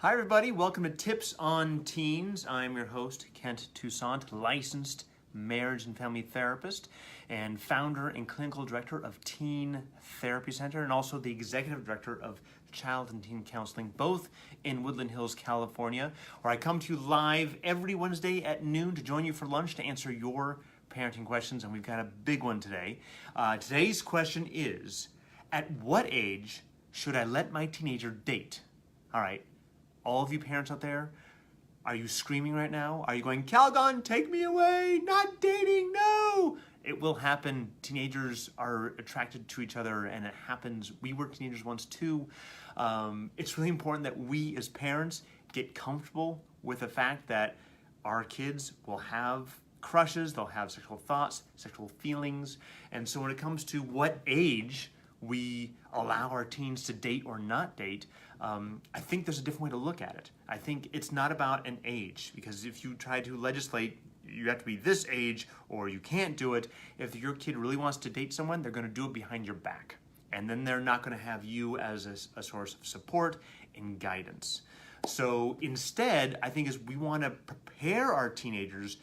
Hi everybody, welcome to Tips on Teens. I'm your host, Kent Toussaint, licensed marriage and family therapist and founder and clinical director of Teen Therapy Center and also the executive director of Child and Teen Counseling, both in Woodland Hills, California, where I come to you live every Wednesday at noon to join you for lunch to answer your parenting questions, and we've got a big one today. Today's question is, at what age should I let my teenager date? All right. All of you parents out there, are you screaming right now? Are you going, Calgon, take me away, not dating, no! It will happen. Teenagers are attracted to each other and it happens. We were teenagers once too. It's really important that we as parents get comfortable with the fact that our kids will have crushes, they'll have sexual thoughts, sexual feelings. And so when it comes to what age we allow our teens to date or not date, I think there's a different way to look at it. I think it's not about an age, because if you try to legislate, you have to be this age or you can't do it. If your kid really wants to date someone, they're going to do it behind your back. And then they're not going to have you as a source of support and guidance. So instead, I think is we want to prepare our teenagers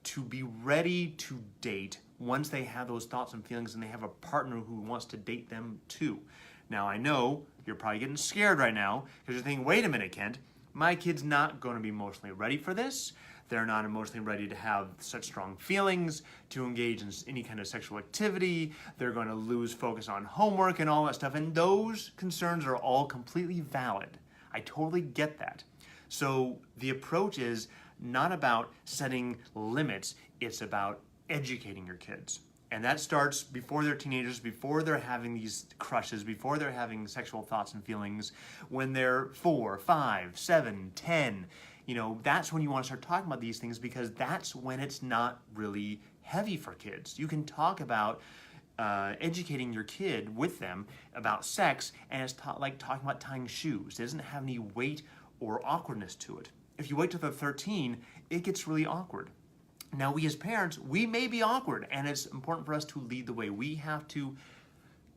to be ready to date once they have those thoughts and feelings and they have a partner who wants to date them too. Now, I know you're probably getting scared right now because you're thinking, wait a minute, Kent, my kid's not going to be emotionally ready for this. They're not emotionally ready to have such strong feelings, to engage in any kind of sexual activity. They're going to lose focus on homework and all that stuff. And those concerns are all completely valid. I totally get that. So the approach is not about setting limits. It's about educating your kids. And that starts before they're teenagers, before they're having these crushes, before they're having sexual thoughts and feelings, when they're 4, 5, 7, 10. That's when you want to start talking about these things, because that's when it's not really heavy for kids. You can talk about educating your kid with them about sex, and it's like talking about tying shoes. It doesn't have any weight or awkwardness to it. If you wait till they're 13, it gets really awkward. Now, we as parents, we may be awkward, and it's important for us to lead the way. We have to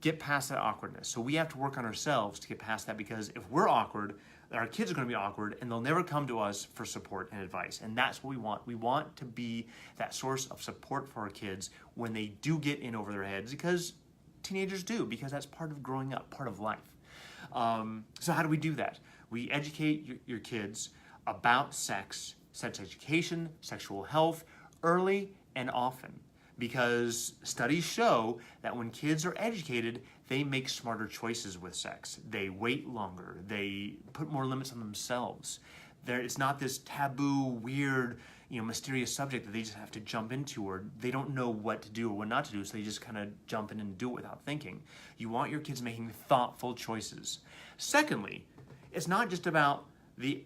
get past that awkwardness. So we have to work on ourselves to get past that, because if we're awkward, our kids are going to be awkward, and they'll never come to us for support and advice. And that's what we want. We want to be that source of support for our kids when they do get in over their heads, because teenagers do, because that's part of growing up, part of life. So how do we do that? We educate your kids about sex education, sexual health, early and often, because studies show that when kids are educated, they make smarter choices with sex. They wait longer. They put more limits on themselves. It's not this taboo, weird, mysterious subject that they just have to jump into, or they don't know what to do or what not to do, so they just kind of jump in and do it without thinking. You want your kids making thoughtful choices. Secondly, it's not just about the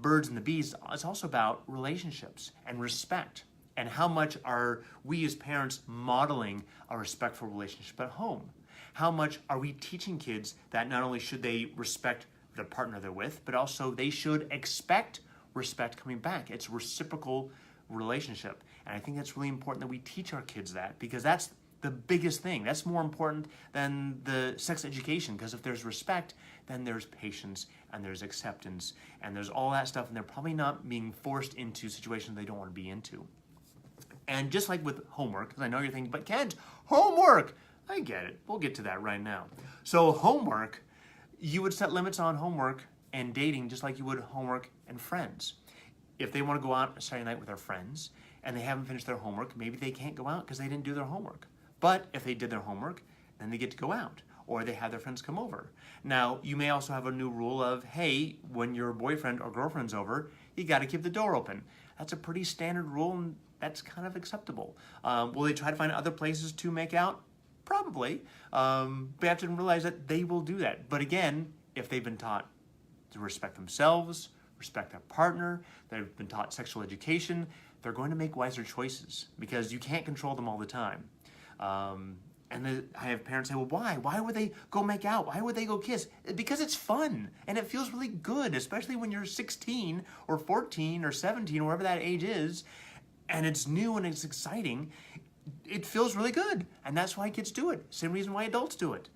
birds and the bees. It's also about relationships and respect, and how much are we as parents modeling a respectful relationship at home? How much are we teaching kids that not only should they respect the partner they're with, but also they should expect respect coming back? It's a reciprocal relationship, and I think that's really important that we teach our kids that, because that's the biggest thing. That's more important than the sex education, because if there's respect, then there's patience and there's acceptance and there's all that stuff, and they're probably not being forced into situations they don't want to be into. And just like with homework, because I know you're thinking, but Kent, homework! I get it. We'll get to that right now. So homework, you would set limits on homework and dating just like you would homework and friends. If they want to go out on Saturday night with their friends and they haven't finished their homework, maybe they can't go out because they didn't do their homework. But if they did their homework, then they get to go out, or they have their friends come over. Now, you may also have a new rule of, hey, when your boyfriend or girlfriend's over, you got to keep the door open. That's a pretty standard rule, and that's kind of acceptable. Will they try to find other places to make out? Probably. But you have to realize that they will do that. But again, if they've been taught to respect themselves, respect their partner, they've been taught sexual education, they're going to make wiser choices, because you can't control them all the time. And I have parents say, well, why? Why would they go make out? Why would they go kiss? Because it's fun, and it feels really good, especially when you're 16 or 14 or 17, or whatever that age is, and it's new and it's exciting. It feels really good, and that's why kids do it. Same reason why adults do it.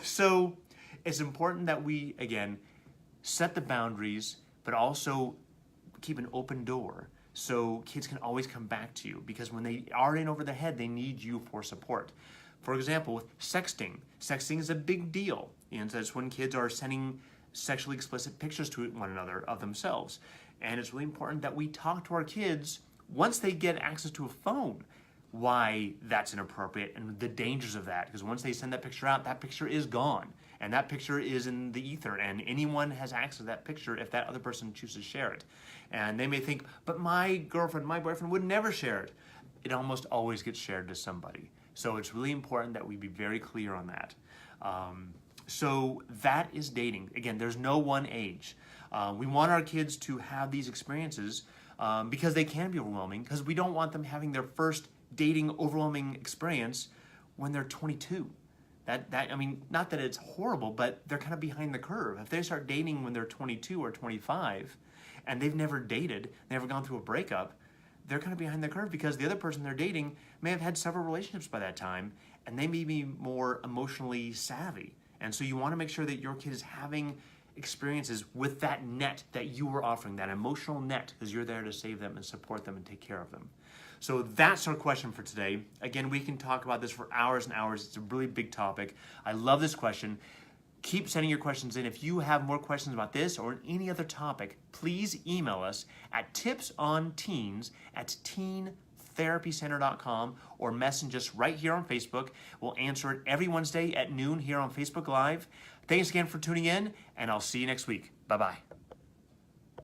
So it's important that we, again, set the boundaries, but also keep an open door so kids can always come back to you, because when they are in over the head, they need you for support. For example, with sexting. Sexting is a big deal. And that's when kids are sending sexually explicit pictures to one another of themselves. And it's really important that we talk to our kids once they get access to a phone why that's inappropriate and the dangers of that. Because once they send that picture out, that picture is gone. And that picture is in the ether, and anyone has access to that picture if that other person chooses to share it. And they may think, but my girlfriend, my boyfriend would never share it. It almost always gets shared to somebody. So it's really important that we be very clear on that. So that is dating. Again, there's no one age. We want our kids to have these experiences because they can be overwhelming, because we don't want them having their first dating overwhelming experience when they're 22. I mean, not that it's horrible, but they're kind of behind the curve. If they start dating when they're 22 or 25 and they've never dated, never gone through a breakup, they're kind of behind the curve because the other person they're dating may have had several relationships by that time, and they may be more emotionally savvy. And so you want to make sure that your kid is having experiences with that net that you were offering, that emotional net, because you're there to save them and support them and take care of them. So that's our question for today. Again, we can talk about this for hours and hours. It's a really big topic. I love this question. Keep sending your questions in. If you have more questions about this or any other topic, please email us at tipsonteens@teentherapycenter.com or message us right here on Facebook. We'll answer it every Wednesday at noon here on Facebook Live. Thanks again for tuning in, and I'll see you next week. Bye-bye.